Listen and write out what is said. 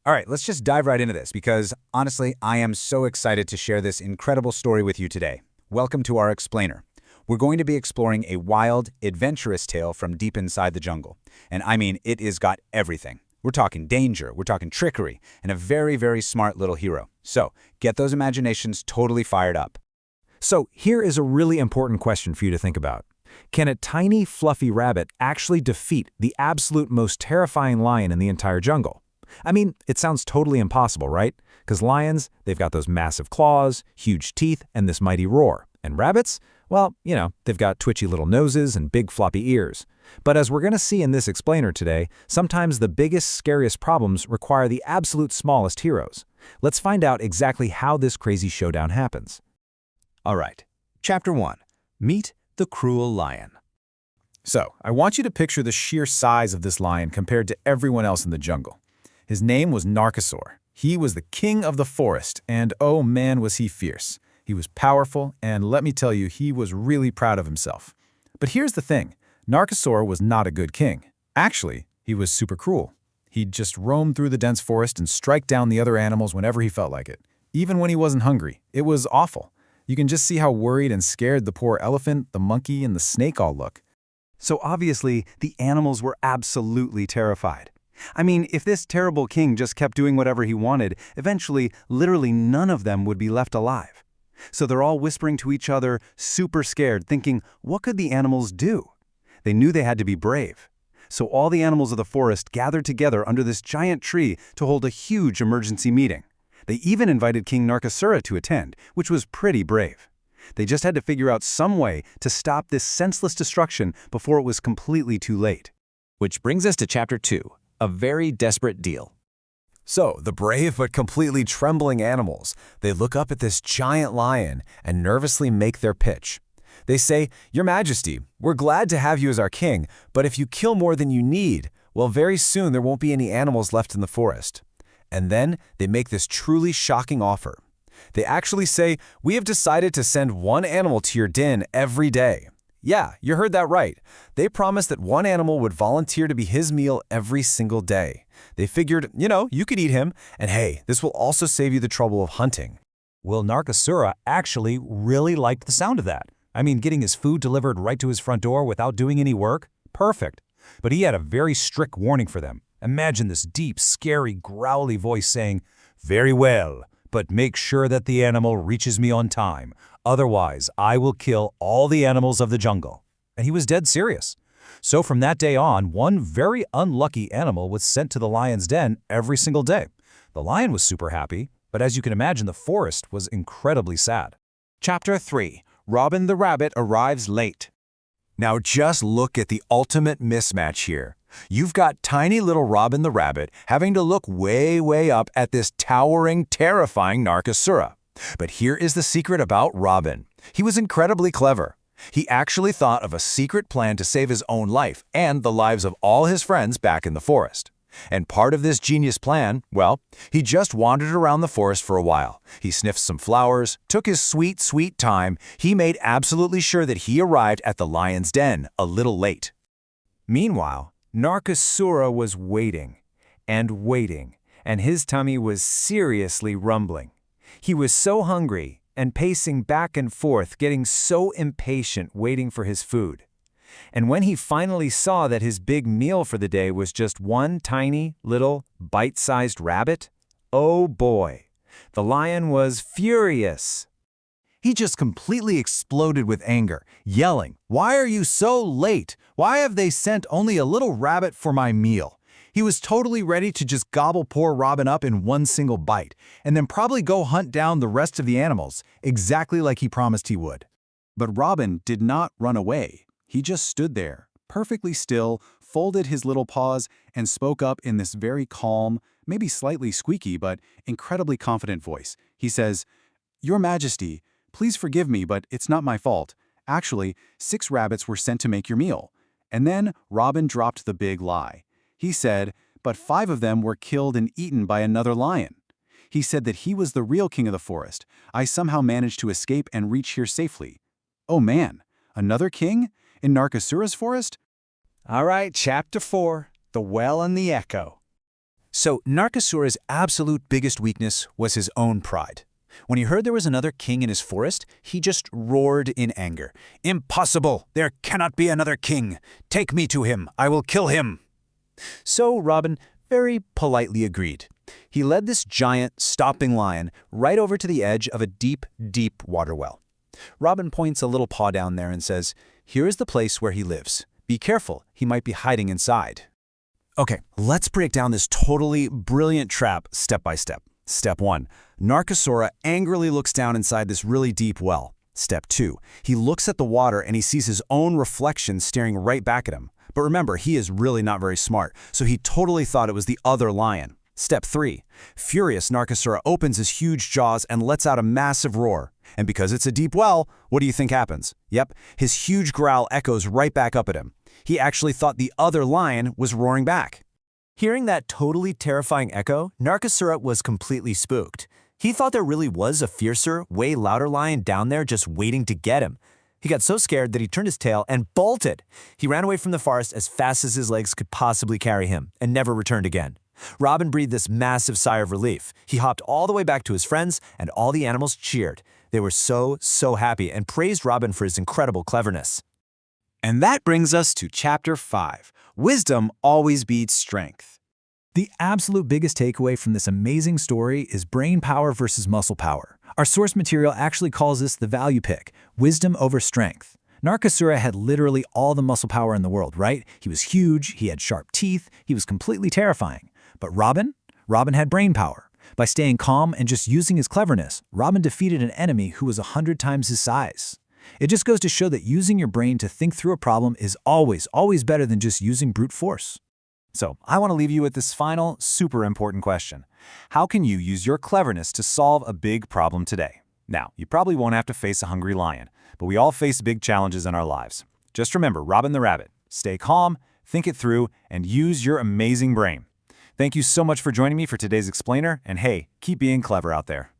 All right, let's just dive right into this because, honestly, I am so excited to share this incredible story with you today. Welcome to our explainer. We're going to be exploring a wild, adventurous tale from deep inside the jungle. And I mean, it has got everything. We're talking danger, we're talking trickery, and a very, very smart little hero. So, get those imaginations totally fired up. So here is a really important question for you to think about. Can a tiny, fluffy rabbit actually defeat the absolute most terrifying lion in the entire jungle? I mean, it sounds totally impossible, right? Because lions, they've got those massive claws, huge teeth, and this mighty roar. And rabbits? Well, they've got twitchy little noses and big floppy ears. But as we're going to see in this explainer today, sometimes the biggest, scariest problems require the absolute smallest heroes. Let's find out exactly how this crazy showdown happens. All right, Chapter 1. Meet the Cruel Lion. So, I want you to picture the sheer size of this lion compared to everyone else in the jungle. His name was Narcosaur. He was the king of the forest, and oh man was he fierce. He was powerful, and let me tell you, he was really proud of himself. But here's the thing, Narcosaur was not a good king. Actually, he was super cruel. He'd just roam through the dense forest and strike down the other animals whenever he felt like it. Even when he wasn't hungry. It was awful. You can just see how worried and scared the poor elephant, the monkey, and the snake all look. So obviously, the animals were absolutely terrified. I mean, if this terrible king just kept doing whatever he wanted, eventually, literally none of them would be left alive. So they're all whispering to each other, super scared, thinking, what could the animals do? They knew they had to be brave. So all the animals of the forest gathered together under this giant tree to hold a huge emergency meeting. They even invited King Narcosaur to attend, which was pretty brave. They just had to figure out some way to stop this senseless destruction before it was completely too late. Which brings us to Chapter 2, a very desperate deal. So, the brave but completely trembling animals, they look up at this giant lion and nervously make their pitch. They say, "Your Majesty, we're glad to have you as our king, but if you kill more than you need, well, very soon there won't be any animals left in the forest." And then they make this truly shocking offer. They actually say, "We have decided to send one animal to your den every day." Yeah, you heard that right. They promised that one animal would volunteer to be his meal every single day. They figured, you could eat him, and hey, this will also save you the trouble of hunting. Well, Narcosaur actually really liked the sound of that. I mean, getting his food delivered right to his front door without doing any work? Perfect. But he had a very strict warning for them. Imagine this deep, scary, growly voice saying, "Very well, but make sure that the animal reaches me on time. Otherwise, I will kill all the animals of the jungle." And he was dead serious. So from that day on, one very unlucky animal was sent to the lion's den every single day. The lion was super happy, but as you can imagine, the forest was incredibly sad. Chapter 3, Robin the Rabbit arrives late. Now just look at the ultimate mismatch here. You've got tiny little Robin the Rabbit having to look way, way up at this towering, terrifying Narcosaur. But here is the secret about Robin. He was incredibly clever. He actually thought of a secret plan to save his own life and the lives of all his friends back in the forest. And part of this genius plan, well, he just wandered around the forest for a while. He sniffed some flowers, took his sweet, sweet time. He made absolutely sure that he arrived at the lion's den a little late. Meanwhile, Narcosaur was waiting, and his tummy was seriously rumbling. He was so hungry and pacing back and forth, getting so impatient waiting for his food. And when he finally saw that his big meal for the day was just one tiny, little, bite-sized rabbit, oh boy, the lion was furious. He just completely exploded with anger, yelling, "Why are you so late? Why have they sent only a little rabbit for my meal?" He was totally ready to just gobble poor Robin up in one single bite, and then probably go hunt down the rest of the animals, exactly like he promised he would. But Robin did not run away. He just stood there, perfectly still, folded his little paws, and spoke up in this very calm, maybe slightly squeaky, but incredibly confident voice. He says, "Your Majesty, please forgive me, but it's not my fault. Actually, 6 rabbits were sent to make your meal." And then Robin dropped the big lie. He said, but 5 of them were killed and eaten by another lion. He said that he was the real king of the forest. I somehow managed to escape and reach here safely. Oh man, another king? In Narcosaur's forest? All right, Chapter 4, The Well and the Echo. So Narcasura's absolute biggest weakness was his own pride. When he heard there was another king in his forest, he just roared in anger. "Impossible! There cannot be another king! Take me to him! I will kill him!" So Robin very politely agreed. He led this giant, stomping lion right over to the edge of a deep, deep water well. Robin points a little paw down there and says, "Here is the place where he lives. Be careful, he might be hiding inside." Okay, let's break down this totally brilliant trap step by step. Step 1. Narcasura angrily looks down inside this really deep well. Step 2. He looks at the water and he sees his own reflection staring right back at him. But remember, he is really not very smart, so he totally thought it was the other lion. Step 3. Furious, Narcasura opens his huge jaws and lets out a massive roar. And because it's a deep well, what do you think happens? Yep, his huge growl echoes right back up at him. He actually thought the other lion was roaring back. Hearing that totally terrifying echo, Narcasura was completely spooked. He thought there really was a fiercer, way louder lion down there just waiting to get him. He got so scared that he turned his tail and bolted. He ran away from the forest as fast as his legs could possibly carry him and never returned again. Robin breathed this massive sigh of relief. He hopped all the way back to his friends, and all the animals cheered. They were so happy and praised Robin for his incredible cleverness. And that brings us to Chapter 5. Wisdom always beats strength. The absolute biggest takeaway from this amazing story is brain power versus muscle power. Our source material actually calls this the value pick, wisdom over strength. Narcasura had literally all the muscle power in the world, right? He was huge, he had sharp teeth, he was completely terrifying. But Robin had brain power. By staying calm and just using his cleverness, Robin defeated an enemy who was 100 times his size. It just goes to show that using your brain to think through a problem is always better than just using brute force. So, I want to leave you with this final, super important question. How can you use your cleverness to solve a big problem today? Now, you probably won't have to face a hungry lion, but we all face big challenges in our lives. Just remember Robin the Rabbit. Stay calm, think it through, and use your amazing brain. Thank you so much for joining me for today's explainer, and hey, keep being clever out there.